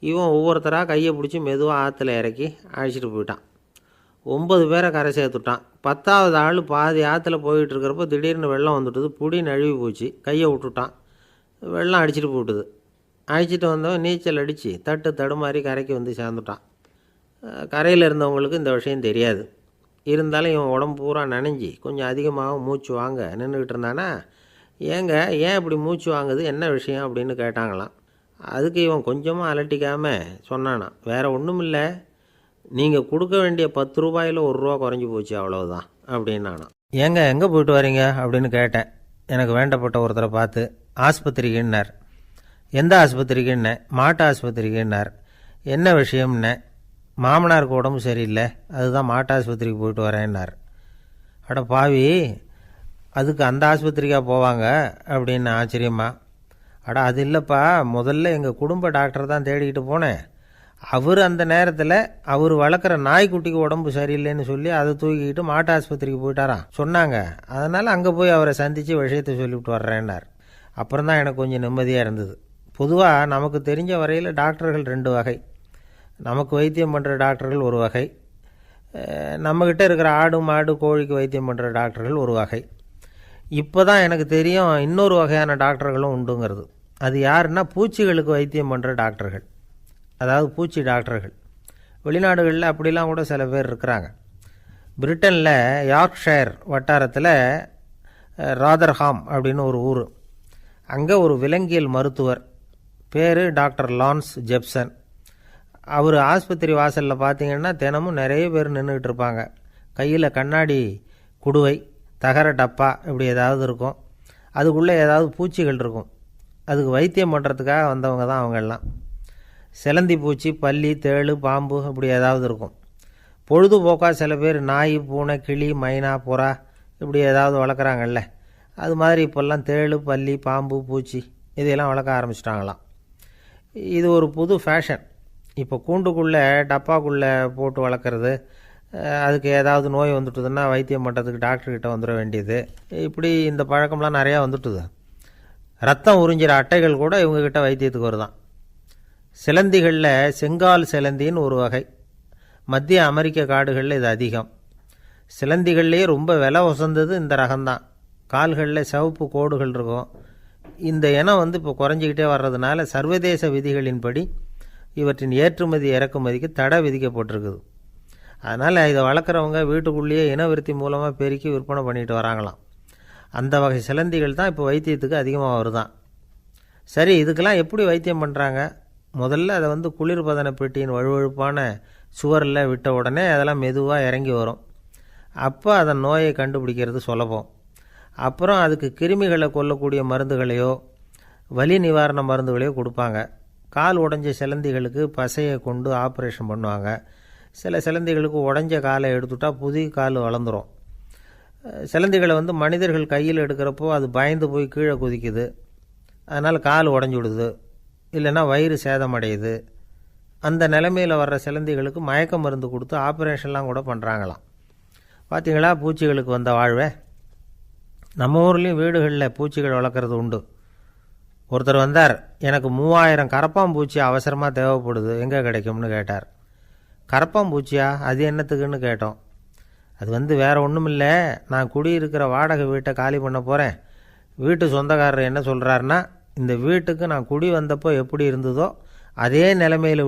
Speaker 1: இவன் ஒவ்வொருத்தராக கையை பிடிச்சி மெதுவாக ஆற்றுல இறக்கி அழைச்சிட்டு போயிட்டான். 9 பேரை கரை சேர்த்துட்டான். 10வது ஆள் பாதி ஆற்றுல போயிட்டுருக்கிறப்போ திடீர்னு வெள்ளம் வந்துட்டுது. புடி நழுவி போச்சு. கையை விட்டுட்டான். வெள்ளம் அடிச்சிட்டு போட்டுது. அழைச்சிட்டு வந்தவன் நீச்சல் அடித்து தடுமாறி கரைக்கு வந்து சேர்ந்துட்டான். கரையில் இருந்தவங்களுக்கு இந்த விஷயம் தெரியாது. இருந்தாலும் இவன் உடம்பு பூரா நனைஞ்சி கொஞ்சம் அதிகமாக மூச்சு வாங்க நின்றுக்கிட்டு இருந்தானா, ஏன் இப்படி மூச்சு வாங்குது, என்ன விஷயம் அப்படின்னு கேட்டாங்களாம். அதுக்கு இவன் கொஞ்சமாக அலட்டிக்காமல் சொன்னானா, வேறு ஒன்றும் இல்லை, நீங்கள் கொடுக்க வேண்டிய ₹10 ₹1 குறைஞ்சி போச்சு அவ்வளவுதான் அப்படின்னானா. எங்கே போயிட்டு வரீங்க அப்படின்னு கேட்டேன். எனக்கு வேண்டப்பட்ட ஒருத்தரை பார்த்து. ஆஸ்பத்திரிக்குன்னார். எந்த ஆஸ்பத்திரிக்குன்னே? மாட்டு ஆஸ்பத்திரிக்குன்னார். என்ன விஷயம்னே? மாமனாருக்கு உடம்பு சரியில்லை, அதுதான் மாட்டு ஆஸ்பத்திரிக்கு போயிட்டு வரேன்னார். அட பாவி, அதுக்கு அந்த ஆஸ்பத்திரிக்காக போவாங்க அப்படின்னு ஆச்சரியமா. அட அது இல்லைப்பா, முதல்ல எங்கள் குடும்ப டாக்டர் தான் தேடிக்கிட்டு போனேன். அவர் அந்த நேரத்தில் அவர் வளர்க்குற நாய்க்குட்டிக்கு உடம்பு சரியில்லைன்னு சொல்லி அதை தூக்கிக்கிட்டு மாட்டு ஆஸ்பத்திரிக்கு போயிட்டாராம் சொன்னாங்க. அதனால் அங்கே போய் அவரை சந்தித்து விஷயத்தை சொல்லிவிட்டு வர்றேன்னார். அப்புறம் தான் எனக்கு கொஞ்சம் நிம்மதியாக இருந்தது. பொதுவாக நமக்கு தெரிஞ்ச வரையில் டாக்டர்கள் 2 வகை. நமக்கு வைத்தியம் பண்ணுற டாக்டர்கள் ஒரு வகை, நம்மக்கிட்ட இருக்கிற ஆடு மாடு கோழிக்கு வைத்தியம் பண்ணுற டாக்டர்கள் ஒரு வகை. இப்போ தான் எனக்கு தெரியும் இன்னொரு வகையான டாக்டர்களும் உண்டுங்கிறது. அது யாருன்னா பூச்சிகளுக்கு வைத்தியம் பண்ணுற டாக்டர்கள், அதாவது பூச்சி டாக்டர்கள். வெளிநாடுகளில் அப்படிலாம் கூட சில பேர் இருக்கிறாங்க. பிரிட்டனில் யார்க்ஷயர் வட்டாரத்தில் ராதர்ஹாம் அப்படின்னு ஒரு ஊர். அங்கே ஒரு விலங்கியல் மருத்துவர், பேர் டாக்டர் லான்ஸ் ஜெப்சன். அவர் ஆஸ்பத்திரி வாசலில் பார்த்தீங்கன்னா தினமும் நிறைய பேர் நின்றுக்கிட்டு இருப்பாங்க. கையில் கண்ணாடி குடுவை, தகர டப்பா இப்படி ஏதாவது இருக்கும். அதுக்குள்ளே ஏதாவது பூச்சிகள் இருக்கும். அதுக்கு வைத்தியம் பண்ணுறதுக்காக வந்தவங்க தான் அவங்கெல்லாம். சிலந்தி பூச்சி, பல்லி, தேளு, பாம்பு இப்படி ஏதாவது இருக்கும். பொழுதுபோக்காக சில பேர் நாய், பூனை, கிளி, மைனா, புறா இப்படி ஏதாவது வளர்க்குறாங்கல்ல, அது மாதிரி இப்போல்லாம் தேளு, பல்லி, பாம்பு, பூச்சி இதையெல்லாம் வளர்க்க ஆரம்பிச்சிட்டாங்களாம். இது ஒரு புது ஃபேஷன். இப்போ கூண்டுக்குள்ளே டப்பாக்குள்ளே போட்டு வளர்க்குறது, அதுக்கு ஏதாவது நோய் வந்துட்டுதுன்னா வைத்தியம் பண்ணுறதுக்கு டாக்டர்கிட்ட வந்துட வேண்டியது, இப்படி இந்த பழக்கம்லாம் நிறையா வந்துட்டுது. ரத்தம் உறிஞ்சிற அட்டைகள் கூட இவங்ககிட்ட வைத்தியத்துக்கு வருதான். சிலந்திகளில் செங்கால் சிலந்தின்னு ஒரு வகை. மத்திய அமெரிக்க காடுகளில் இது அதிகம். சிலந்திகள்லேயே ரொம்ப விலை உசந்தது இந்த ரகம்தான். கால்களில் சிவப்பு கோடுகள் இருக்கும். இந்த இனம் இப்போ குறைஞ்சிக்கிட்டே வர்றதுனால சர்வதேச விதிகளின்படி இவற்றின் ஏற்றுமதி இறக்குமதிக்கு தடை விதிக்கப்பட்டிருக்குது. அதனால் இதை வளர்க்குறவங்க வீட்டுக்குள்ளேயே இனவிருத்தி மூலமாக பெருக்கி விற்பனை பண்ணிட்டு வராங்களாம். அந்த வகை சிலந்திகள் தான் இப்போ வைத்தியத்துக்கு அதிகமாக வருதான். சரி, இதுக்கெல்லாம் எப்படி வைத்தியம் பண்ணுறாங்க? முதல்ல அதை குளிர்பதன பெட்டியின் வழுவழுப்பான சுவரில் விட்ட உடனே அதெல்லாம் மெதுவாக இறங்கி வரும். அப்போ அதன் நோயை கண்டுபிடிக்கிறது சுலபம். அப்புறம் அதுக்கு கிருமிகளை கொல்லக்கூடிய மருந்துகளையோ வலி நிவாரண மருந்துகளையோ கொடுப்பாங்க. கால் உடைஞ்ச சிலந்திகளுக்கு பசையை கொண்டு ஆப்ரேஷன் பண்ணுவாங்க. சில சிலந்திகளுக்கு உடைஞ்ச காலை எடுத்துட்டால் புதிய கால் வளர்ந்துடும். சிலந்திகளை மனிதர்கள் கையில் எடுக்கிறப்போ அது பயந்து போய் கீழே குதிக்குது. அதனால் கால் உடஞ்சி விடுது, இல்லைன்னா வயிறு சேதமடையுது. அந்த நிலைமையில் வர்ற சிலந்திகளுக்கு மயக்க மருந்து கொடுத்து ஆப்ரேஷன்லாம் கூட பண்ணுறாங்களாம். பார்த்தீங்களா பூச்சிகளுக்கு வந்த வாழ்வே. நம்ம ஊர்லேயும் வீடுகளில் பூச்சிகள் வளர்க்குறது உண்டு. ஒருத்தர் வந்தார், எனக்கு 3000 கரப்பாம்பூச்சி அவசரமாக தேவைப்படுது, எங்கே கிடைக்கும்னு கேட்டார். கரப்பாம்பூச்சியா, அது என்னத்துக்குன்னு கேட்டோம். அது வேறு ஒன்றும் இல்லை, நான் குடியிருக்கிற வாடகை வீட்டை காலி பண்ண போகிறேன். வீட்டு சொந்தக்காரர் என்ன சொல்கிறாருன்னா, இந்த வீட்டுக்கு நான் குடி வந்தப்போ எப்படி இருந்ததோ அதே நிலைமையில்